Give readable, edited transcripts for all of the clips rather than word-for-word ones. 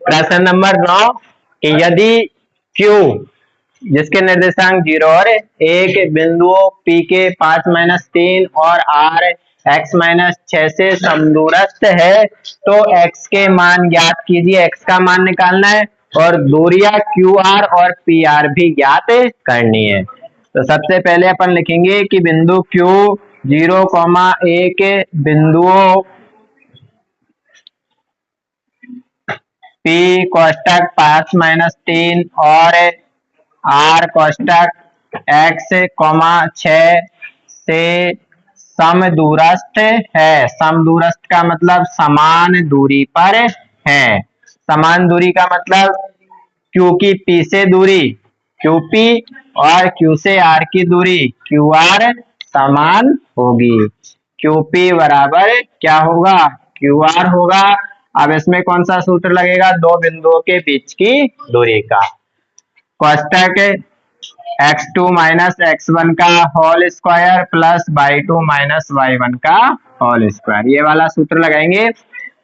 प्रश्न नंबर 9 कि यदि Q जिसके निर्देशांक 0 और 1 बिंदुओं P के 5-3 और R x-6 से समदूरस्थ है तो x के मान ज्ञात कीजिए। x का मान निकालना है और दूरियां QR और PR भी ज्ञात करनी है। तो सबसे पहले अपन लिखेंगे कि बिंदु Q 0,1 बिंदुओं P कोष्टक 5-3 और R कोष्टक x,6 से समदूरस्थ है। समदूरस्थ का मतलब समान दूरी पर है। समान दूरी का मतलब Q की P से दूरी QP और Q से R की दूरी QR समान होगी। QP बराबर क्या होगा? QR होगा। अब इसमें कौन सा सूत्र लगेगा? दो बिंदुओं के बीच की दूरी का। कोष्टक x2 माइनस x1 का whole square plus y2 minus y1 का होल स्क्वायर, ये वाला सूत्र लगाएंगे।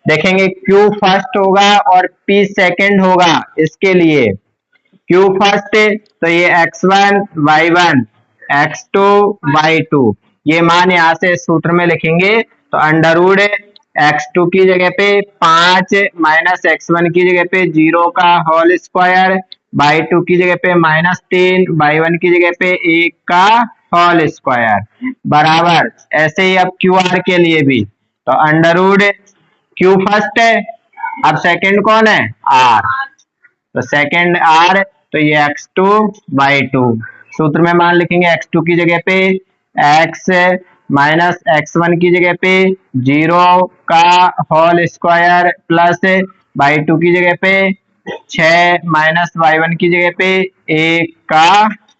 देखेंगे Q फर्स्ट होगा और P सेकंड होगा। इसके लिए Q फर्स्ट तो ये x1 y1 x2 y2, ये मान यहाँ से सूत्र में लिखेंगे तो अंडर रूट x2 की जगह पे 5 माइनस x1 की जगह पे 0 का होल स्क्वायर, y2 की जगह पे -3, y1 की जगह पे 1 का होल स्क्वायर बराबर। ऐसे ही अब QR के लिए भी तो अंडर रूट Q फर्स्ट है, अब सेकंड कौन है? R, तो सेकंड R तो ये x2 y2, सूत्र में मान लिखेंगे x2 की जगह पे x माइनस x1 की जगह पे 0 का होल स्क्वायर प्लस y2 की जगह पे 6 माइनस y1 की जगह पे 1 का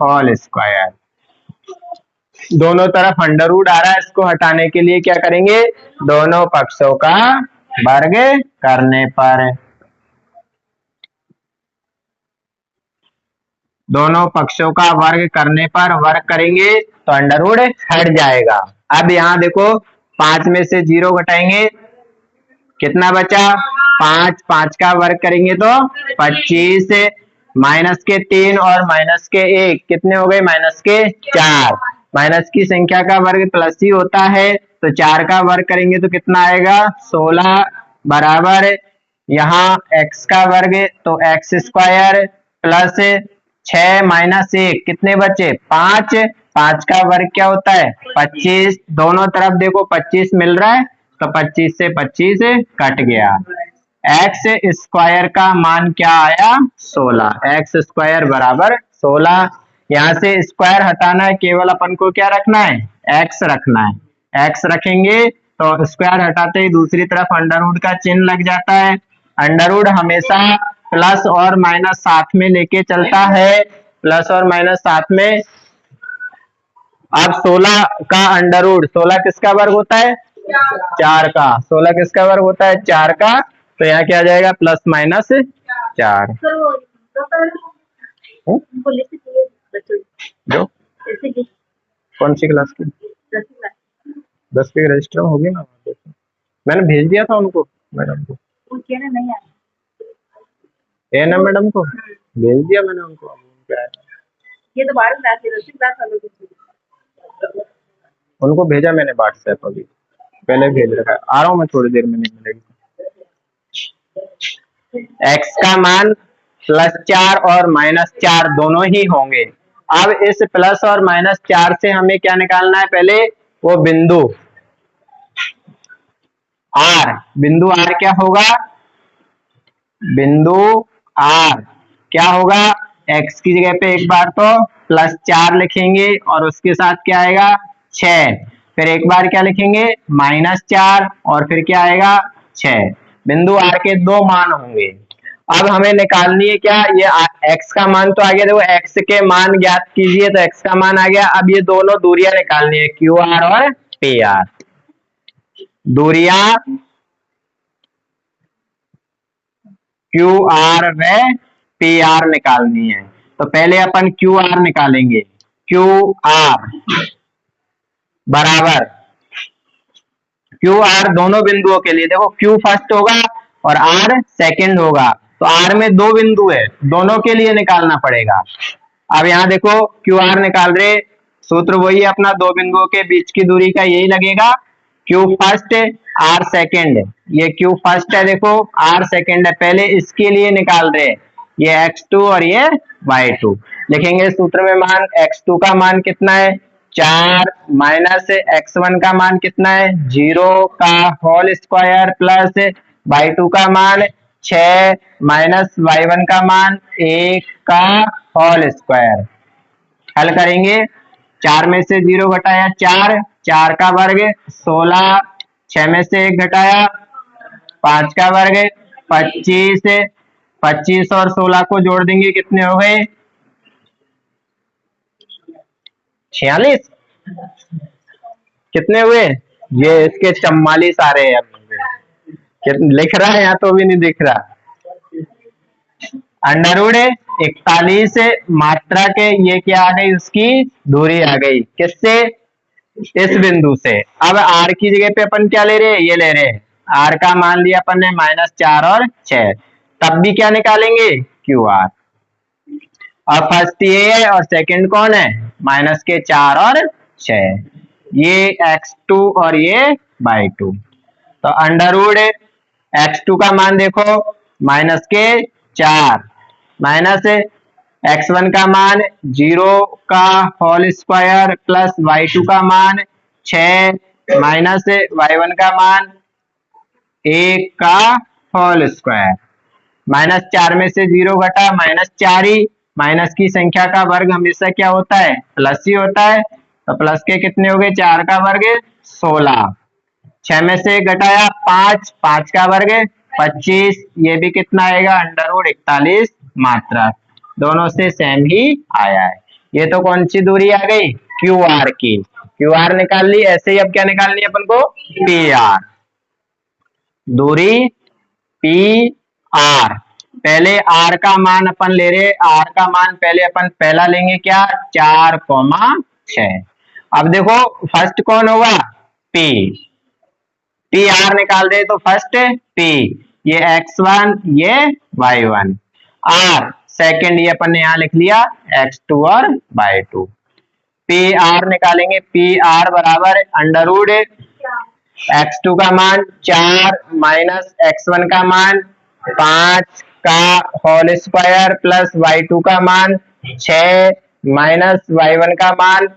होल स्क्वायर। दोनों तरफ अंडर रूट आ रहा है, इसको हटाने के लिए क्या करेंगे? दोनों पक्षों का वर्ग करने पर, दोनों पक्षों का वर्ग करने पर वर्ग करेंगे तो अंडर रूट हट जाएगा। अब यहाँ देखो 5 में से 0 घटाएंगे, कितना बचा? 5, 5 का वर्ग करेंगे तो 25, माइनस के 3 और माइनस के 1 कितने हो गए? माइनस के 4। माइनस की संख्या का वर्ग प्लस ही होता है तो 4 का वर्ग करेंगे तो कितना आएगा? 16 बराबर यहाँ x का वर्ग तो x स्क्वायर प्लस 6 माइनस 1 कितने बचे? 5। 5 का वर्ग क्या होता है? 25। दोनों तरफ देखो 25 मिल रहा है तो 25 से 25 कट गया। x स्क्वायर का मान क्या आया? 16। x स्क्वायर बराबर 16। यहाँ से स्क्वायर हटाना है, केवल अपन को क्या रखना है? x रखना है। x रखेंगे तो स्क्वायर हटाते ही दूसरी तरफ अंडर रूट का चिन्ह लग जाता है। अंडर रूट हमेशा प्लस और माइनस साथ में लेके चलता है, प्लस और माइनस साथ में। अब 16 का अंडर रूट, 16 किसका वर्ग होता है? 4 का। 16 किसका वर्ग होता है? 4 का। तो यहाँ क्या आ जाएगा? Plus minus 4। जो कौन सी क्लास की? 10 की रजिस्टर होगी ना, मैंने भेज दिया था उनको, मैडम को। ए ना मैडम को भेज दिया मैंने उनको। ये तो उनको भेजा मैंने व्हाट्सएप, अभी पहले भेज रखा है। आ रहा हूँ मैं थोड़ी देर में, नहीं मिलेगी। x का मान +4 और -4 दोनों ही होंगे। अब इस प्लस और -4 से हमें क्या निकालना है? पहले वो बिंदु R, बिंदु R क्या होगा? बिंदु R क्या होगा? x की जगह पे एक बार तो +4 लिखेंगे और उसके साथ क्या आएगा? 6। फिर एक बार क्या लिखेंगे? -4 और फिर क्या आएगा? 6। बिंदु R के दो मान होंगे। अब हमें निकालनी है क्या? ये x का मान तो आ गया, देखो x के मान ज्ञात कीजिए तो x का मान आ गया। अब ये दोनों दूरियां निकालनी है, QR और PR। दूरियां QR व PR निकालनी है तो पहले अपन QR निकालेंगे। QR बराबर QR दोनों बिंदुओं के लिए देखो Q फर्स्ट होगा और R सेकंड होगा तो आर में दो बिंदु है, दोनों के लिए निकालना पड़ेगा। अब यहाँ देखो क्यू आर निकाल रहे, सूत्र वही है अपना, दो बिंदुओं के बीच की दूरी का यही लगेगा। क्यू फर्स्ट आर सेकेंड, ये क्यू फर्स्ट है, देखो आर सेकेंड है, पहले इसके लिए निकाल रहे, ये x2 और ये y2। लिखेंगे सूत्र में मान, x2 का मान कितना है 4 माइनस x1 का मान कितना है 0 का होल स्क्वायर प्लस y2 का मान 6 माइनस y1 का मान 1 का होल स्क्वायर। हल करेंगे, 4 में से 0 घटाया 4, 4 का वर्ग 16, 6 में से 1 घटाया 5 का वर्ग 25, 25 और 16 को जोड़ देंगे कितने हो गए 46, कितने हुए ये इसके 44 आ रहे हैं, लिख रहा है यहाँ तो भी नहीं दिख रहा। अंडरवुड 41 मात्रा के, ये क्या आ गई उसकी दूरी आ गई, किससे इस बिंदु से। अब आर की जगह पे अपन क्या ले रहे हैं, ये ले रहे हैं, आर का मान लिया अपन ने -4 और 6, तब भी क्या निकालेंगे क्यू आर। और फर्स्ट ये है और सेकंड कौन है -4 और 6, ये x2 और ये y2। तो अंडरवुड x2 का मान देखो -4 माइनस x1 का मान 0 का होल स्क्वायर प्लस y2 का मान 6 माइनस y1 का मान 1 का होल स्क्वायर। -4 में से 0 घटा -4 ही, माइनस की संख्या का वर्ग हमेशा क्या होता है प्लस ही होता है, तो प्लस के कितने हो गए 4 का वर्ग 16, 6 में से घटाया 5, 5 का वर्ग 25, ये भी कितना आएगा अंडरवुड 41 मात्रा, दोनों से सेम ही आया है। ये तो कौन सी दूरी आ गई क्यू आर की, क्यू आर निकाल ली। ऐसे ही अब क्या निकालनी है अपन को पी आर, दूरी पी आर। पहले आर का मान अपन ले रहे, आर का मान पहले अपन पहला लेंगे क्या 4,6। अब देखो फर्स्ट कौन होगा पी, पी आर निकाल दे तो फर्स्ट पी, ये x1 ये y1, आर सेकंड ये अपन ने यहां लिख लिया x2 और y2। पी आर निकालेंगे, पी आर बराबर अंडरवुड x2 का मान 4 माइनस x1 का मान 5 का होल स्क्वायर प्लस y2 का मान 6 माइनस y1 का मान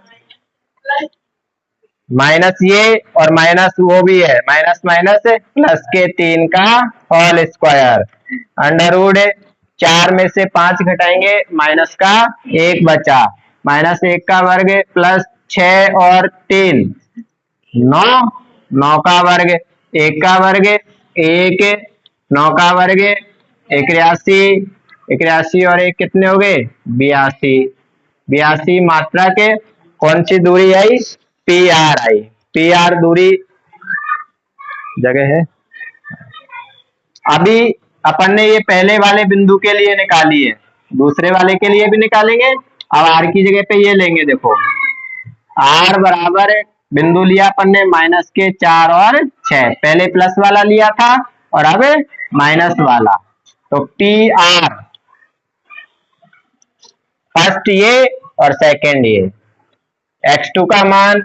माइनस ये और माइनस वो भी है, माइनस माइनस प्लस के 3 का होल स्क्वायर। अंडरवुड 4 में से 5 घटाएंगे, माइनस का 1 बचा, -1 का वर्ग प्लस 6 और 3 9, 9 का वर्ग 1 का वर्ग 1, 9 का वर्ग 81, 81 और 1 कितने हो गए 82, 82 मात्रा के कौन सी दूरी I P R I. P R दूरी जगह है। अभी अपन ने ये पहले वाले बिंदु के लिए निकाली है, दूसरे वाले के लिए भी निकालेंगे। अब आर की जगह पे ये लेंगे, देखो आर बराबर बिंदु लिया अपन ने -4 और 6, पहले प्लस वाला लिया था और अब माइनस वाला, तो पी आर फर्स्ट ये और सेकंड ये, x2 का मान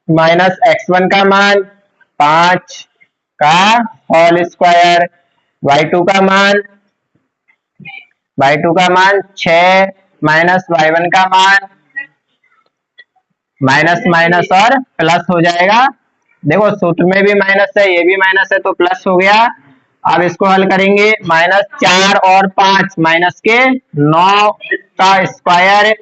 माइनस x1 का मान 5 का होल स्क्वायर, y2 का मान 6 माइनस y1 का मान माइनस माइनस और प्लस हो जाएगा। देखो सूत्र में भी माइनस है, ये भी माइनस है तो प्लस हो गया। अब इसको हल करेंगे, -4 और 5 माइनस के 9 का स्क्वायर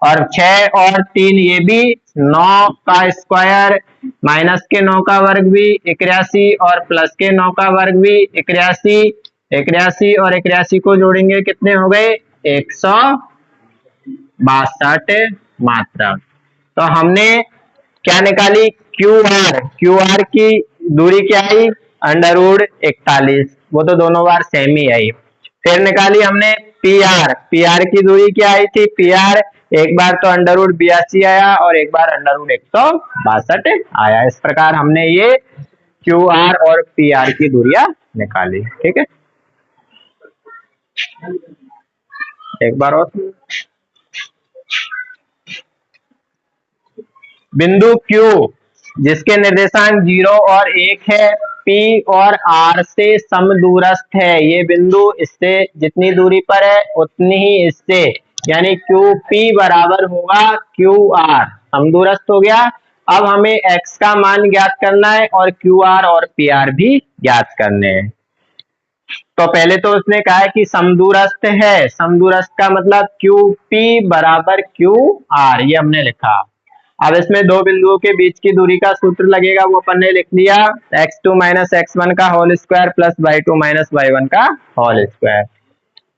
और 6 और 3 ये भी 9 का स्क्वायर, माइनस के 9 का वर्ग भी 81 और प्लस के 9 का वर्ग भी 81, 81 और 81 को जोड़ेंगे कितने हो गए 162 मात्रा। तो हमने क्या निकाली क्यू आर, क्यू आर की दूरी क्या आई अंडरवुड 41, वो तो दोनों बार सेम ही आई। फिर निकाली हमने पी आर, पी आर की दूरी क्या आई थी पी आर, एक बार तो अंडरवुड 82 आया और एक बार अंडरवुड 162 आया। इस प्रकार हमने ये क्यू आर और पी आर की दूरियां निकाली। ठीक है। एक बार और, बिंदु Q जिसके निर्देशांक 0 और 1 है, P और R से समदूरस्थ है। ये बिंदु इससे जितनी दूरी पर है उतनी ही इससे, यानी QP बराबर होगा QR, समदूरस्थ हो गया। अब हमें X का मान ज्ञात करना है और QR और PR भी ज्ञात करने हैं। तो पहले तो उसने कहा है कि समदूरस्थ है, समदूरस्थ का मतलब QP बराबर QR, ये हमने लिखा। अब इसमें दो बिंदुओं के बीच की दूरी का सूत्र लगेगा, वो अपन ने लिख लिया, x2 माइनस x1 का whole square plus y2 minus y1 का होल स्क्वायर।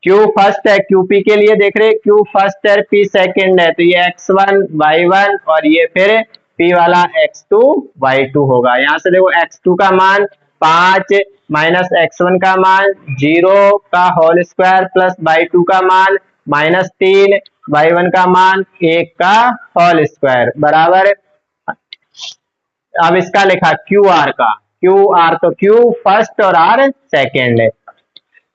Q फर्स्ट है, QP के लिए देख रहे, Q फर्स्ट है, P सेकंड है, तो ये x1 y1 और ये फिर P वाला x2 y2 होगा। यहाँ से देखो x2 का मान 5 माइनस x1 का मान 0 का होल स्क्वायर प्लस y2 का मान -3 y1 का मान 1 का होल स्क्वायर बराबर। अब इसका लिखा QR का, QR तो Q फर्स्ट और R सेकेंड है।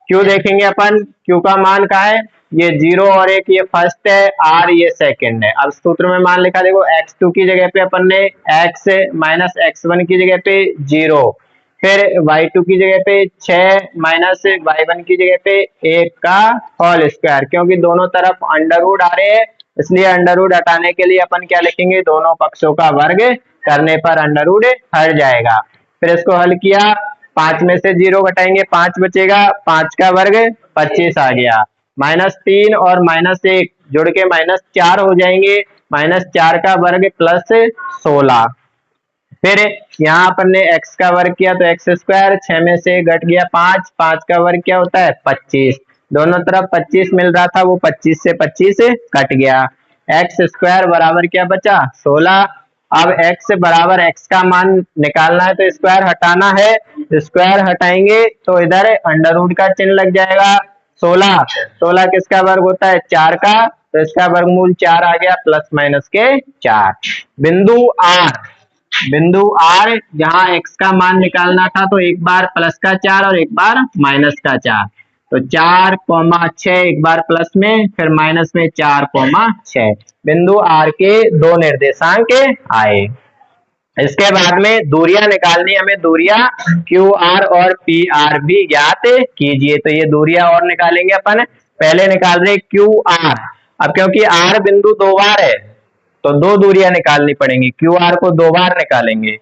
Q देखेंगे अपन, Q का मान का है, ये 0 और 1 ये फर्स्ट है, R ये सेकेंड है। अब सूत्र में मान लिखा, देखो x2 की जगह पे अपन ने x माइनस x1 की जगह पे 0, फिर y2 की जगह पे 6 माइनस y1 की जगह पे 1 का होल स्क्वायर, क्योंकि दोनों तरफ अंडर रूट आ रहे हैं इसलिए अंडर रूट हटाने के लिए अपन क्या लिखेंगे, दोनों पक्षों का वर्ग करने पर अंडर रूट हट जाएगा। फिर इसको हल किया, 5 में से 0 घटाएंगे 5 बचेगा, 5 का वर्ग 25 आ गया, -3 और -1 जुड़ के -4 हो जाएंगे, -4 का वर्ग प्लस 16। फिर यहाँ अपन ने x का वर्ग किया तो x स्क्वायर, 6 में से घट गया 5, 5 का वर्ग क्या होता है 25, दोनों तरफ 25 मिल रहा था, वो 25 से 25 कट गया, x स्क्वायर बराबर क्या बचा 16। अब x बराबर x का मान निकालना है तो स्क्वायर हटाना है, स्क्वायर हटाएंगे तो इधर अंडर रूट का चिन्ह लग जाएगा। 16 16 किसका वर्ग होता है 4 का, तो इसका वर्गमूल 4 आ गया प्लस माइनस के 4। बिंदु R, बिंदु R जहां x का मान निकालना था तो एक बार प्लस का 4 और एक बार माइनस का 4, तो 4,6 एक बार प्लस में फिर माइनस में 4,6, बिंदु R के दो निर्देशांक आए। इसके बाद में दूरियां निकालनी, हमें दूरियां QR और PR भी ज्ञात कीजिए। तो ये दूरियां और निकालेंगे अपन, पहले निकाल रहे QR। अब क्योंकि R बिंदु दो बार है तो दो दूरियां निकालनी पड़ेंगी, QR को दो बार निकालेंगे,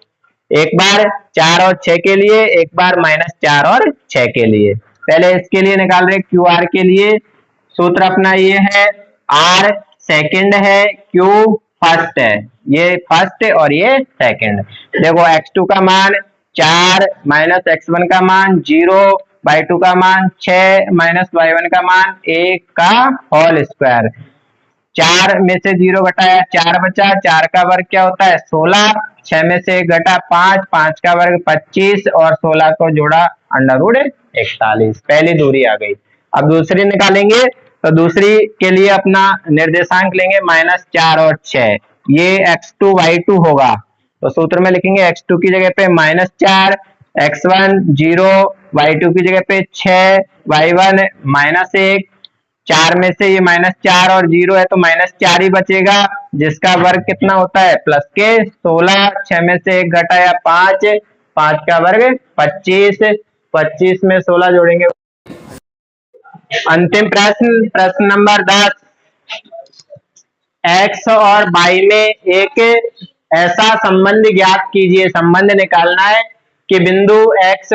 एक बार 4 और 6 के लिए, एक बार -4 और 6 के लिए। पहले इसके लिए निकाल रहे QR के लिए, सूत्र अपना ये है, R सेकंड है, Q फर्स्ट है, ये फर्स्ट और ये सेकंड। देखो x2 का मान 4 माइनस x1 का मान 0, y2 का मान 6 माइनस y1 का मान 1 का होल स्क्वायर, 4 में से 0 घटाया 4 बचा, 4 का वर्ग क्या होता है 16, 6 में से 1 घटा 5, 5 का वर्ग 25 और 16 को जोड़ा अंडर रूट 41। पहली दूरी आ गई। अब दूसरी निकालेंगे, तो दूसरी के लिए अपना निर्देशांक लेंगे -4 और 6, ये x2 y2 होगा, तो सूत्र में लिखेंगे x2 की जगह पे -4, x1 0, y2 की जगह पे 6, y1 -1, 4 में से ये -4 और 0 है तो -4 ही बचेगा, जिसका वर्ग कितना होता है प्लस के 16, 6 में से 1 घटाया 5, 5 का वर्ग 25, 25 में 16 जोड़ेंगे। अंतिम प्रश्न, प्रश्न नंबर 10, x और y में एक ऐसा संबंध ज्ञात कीजिए, संबंध निकालना है कि बिंदु x,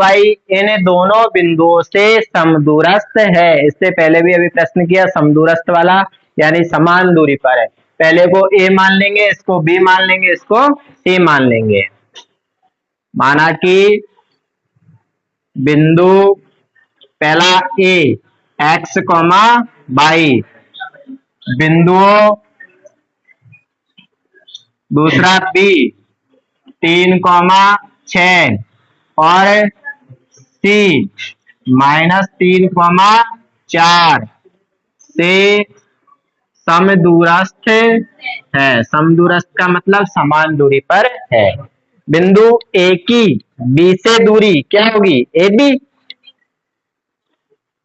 y इन दोनों बिंदुओं से समदूरस्थ है। इससे पहले भी अभी प्रश्न किया समदूरस्थ वाला, यानी समान दूरी पर है। पहले को a मान लेंगे, इसको b मान लेंगे, इसको c मान लेंगे। माना कि बिंदु पहला a x, y बिंदुओं, दूसरा b 3, 6 और c -3, 4 से समदूरस्थ है। समदूरस्थ का मतलब समान दूरी पर है। बिंदु A की B से दूरी क्या होगी AB,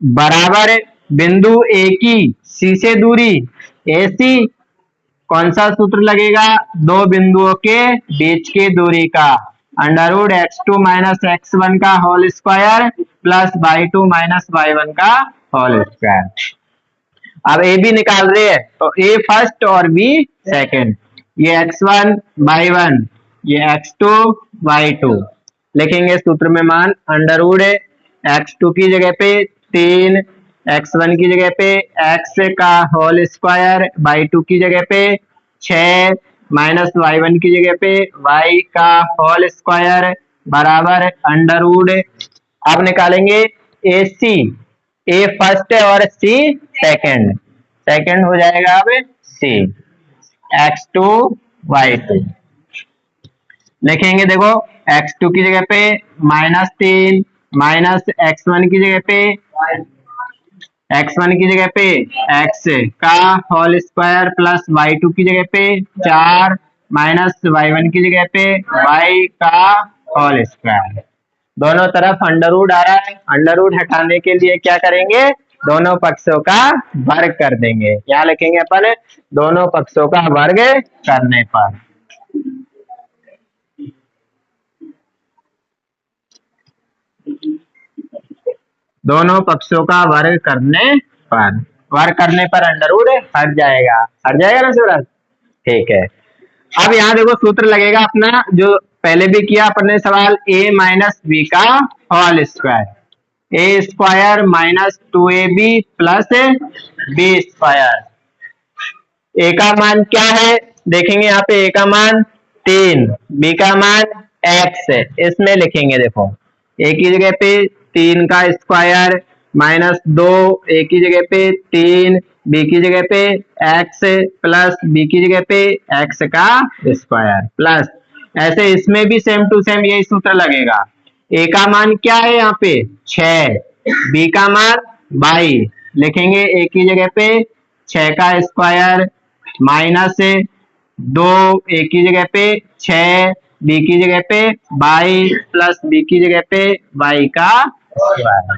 बराबर बिंदु ए की सी से दूरी AC, कौन सा सूत्र लगेगा, दो बिंदुओं के बीच की दूरी का, √x2 माइनस x1 का whole square plus y2 minus y1 का होल स्क्वायर। अब ए बी निकाल रहे हैं तो ए फर्स्ट और बी सेकंड, ये x1 y1, ये x2 y2 लिखेंगे सूत्र में मान x2 की जगह पे 3, x1 की जगह पे x का होल स्क्वायर, y2 की जगह पे 6 माइनस y1 की जगह पे y का होल स्क्वायर बराबर अब निकालेंगे AC, ए फर्स्ट है और सी सेकंड, सेकंड हो जाएगा अब सी, x2 y2 लिखेंगे। देखो x2 की जगह पे -3 माइनस x1 की जगह पे x का होल स्क्वायर प्लस y2 की जगह पे 4 माइनस y1 की जगह पे y का होल स्क्वायर, दोनों तरफ अंडर आ रहा है, अंडर हटाने के लिए क्या करेंगे, दोनों पक्षों का वर्ग कर देंगे। क्या लिखेंगे अपन, दोनों पक्षों का वर्ग करने पर, दोनों पक्षों का वर्ग करने पर अंडर हट जाएगा, ना सूरज, ठीक है। अब यहाँ देखो सूत्र लगेगा अपना जो पहले भी किया अपने सवाल, a माइनस बी का whole square, A square minus 2ab plus B square. A का मान क्या है देखेंगे, यहाँ पे ए का मान 3, बी का मान x है, इसमें लिखेंगे। देखो ए की जगह पे 3 का स्क्वायर माइनस 2, ए की जगह पे 3, बी की जगह पे x प्लस बी की जगह पे x का स्क्वायर प्लस, ऐसे इसमें भी सेम टू सेम यही सूत्र लगेगा। ए का मान क्या है यहाँ पे 6, बी का मान 22 लिखेंगे, ए की जगह पे 6 का स्क्वायर माइनस 2, ए की जगह पे 6, बी की जगह पे 22 प्लस बी की जगह पे y का स्क्वायर।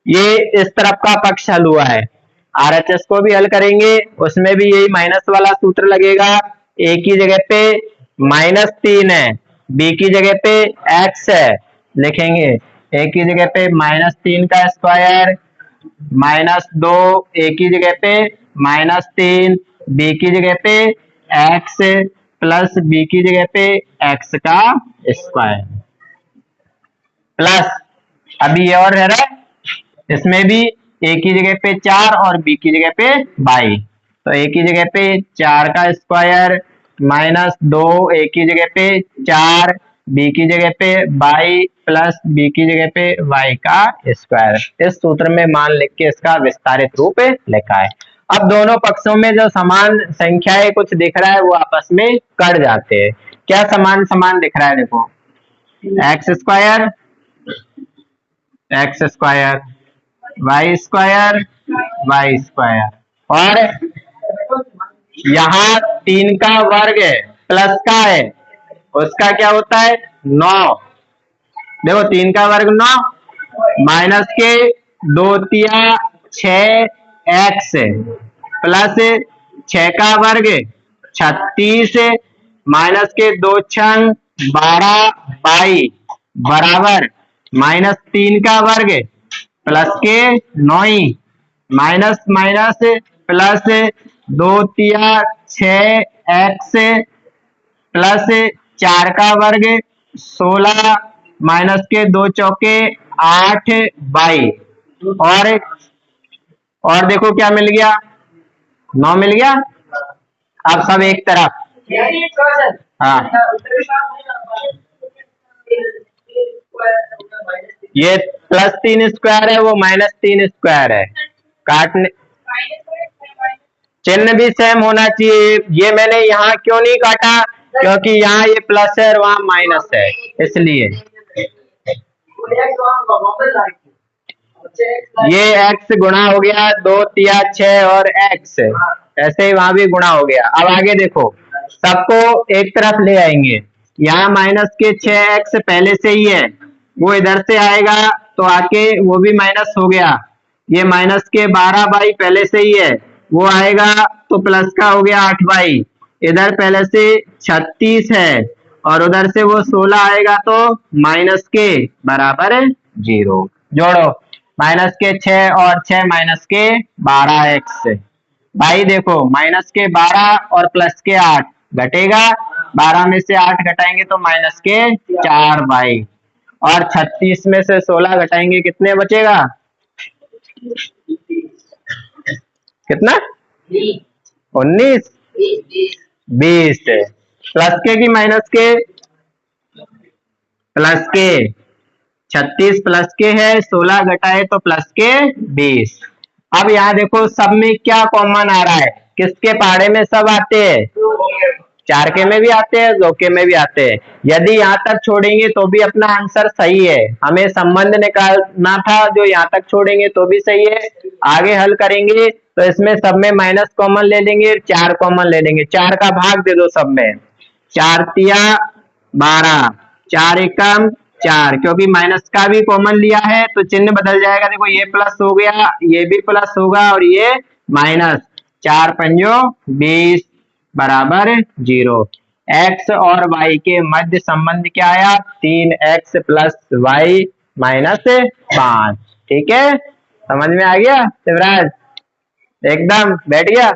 ये इस तरफ का पक्ष हल हुआ है। RHS को भी हल करेंगे, उसमें भी यही माइनस वाला सूत्र लगेगा। ए की जगह पे -3 है, बी की जगह पे x है, लिखेंगे ए की जगह पे -3 का स्क्वायर -2, ए की जगह पे -3, बी की जगह पे x प्लस बी की जगह पे x का स्क्वायर प्लस, अभी ये और रह रहा है, इसमें भी ए की जगह पे 4 और बी की जगह पे 22, तो ए की जगह पे 4 का स्क्वायर -2, ए की जगह पे 4, बी की जगह पे 22 प्लस बी की जगह पे y का स्क्वायर। इस सूत्र में मान लिख के इसका विस्तारित रूप लिखा है। अब दोनों पक्षों में जो समान संख्याएं कुछ दिख रहा है वो आपस में कट जाते हैं। क्या समान समान दिख रहा है, देखो x स्क्वायर y स्क्वायर और यहाँ 3 का वर्ग है प्लस का है, उसका क्या होता है 9, देखो 3 का वर्ग 9 माइनस के 2 तिया 6x प्लस 6 का वर्ग 36 माइनस के 2 छंग 12 22 बराबर -3 का वर्ग प्लस के 9 माइनस माइनस प्लस 2 तिया 6x प्लस 4 का वर्ग 16 माइनस के 2 चौके 8 22 और देखो क्या मिल गया 9 मिल गया। अब सब एक तरफ, हाँ ये +3 स्क्वायर है, वो -3 स्क्वायर है, काटने चिन्ह भी सेम होना चाहिए। ये मैंने यहाँ क्यों नहीं काटा, क्योंकि यहाँ ये प्लस है और वहां माइनस है, इसलिए ये x गुणा हो गया 2 तिया 6 और x, ऐसे ही वहां भी गुणा हो गया। अब आगे देखो सबको एक तरफ ले आएंगे, यहाँ माइनस के 6x पहले से ही है, वो इधर से आएगा तो आके वो भी माइनस हो गया। ये माइनस के 12 पहले से ही है, वो आएगा तो प्लस का हो गया 8। इधर पहले से 36 है और उधर से वो 16 आएगा तो माइनस के बराबर है 0। जोड़ो, माइनस के 6 और 6 माइनस के 12x से। भाई देखो माइनस के 12 और प्लस के 8 घटेगा, 12 में से 8 घटाएंगे तो माइनस के 4 भाई, और 36 में से 16 घटाएंगे कितने बचेगा, कितना, 19, 20। प्लस के की माइनस के, प्लस के, 36 प्लस के है, 16 घटाए तो प्लस के 20। अब यहाँ देखो सब में क्या कॉमन आ रहा है, किसके पहाड़े में सब आते हैं, 4 के में भी आते हैं, 2 के में भी आते हैं। यदि यहाँ तक छोड़ेंगे तो भी अपना आंसर सही है, हमें संबंध निकालना था, जो यहाँ तक छोड़ेंगे तो भी सही है। आगे हल करेंगे तो इसमें सब में माइनस कॉमन ले लेंगे, 4 कॉमन ले लेंगे, 4 का भाग दे दो सब में, 4 तिया 12, 4 एकम 4, क्योंकि माइनस का भी कॉमन लिया है तो चिन्ह बदल जाएगा। देखो ये प्लस हो गया, ये भी प्लस होगा और ये माइनस, 4 पंजो 20 बराबर 0। x और y के मध्य संबंध क्या आया, 3x प्लस वाई माइनस 5। ठीक है, समझ में आ गया शिवराज, एकदम बैठ गया।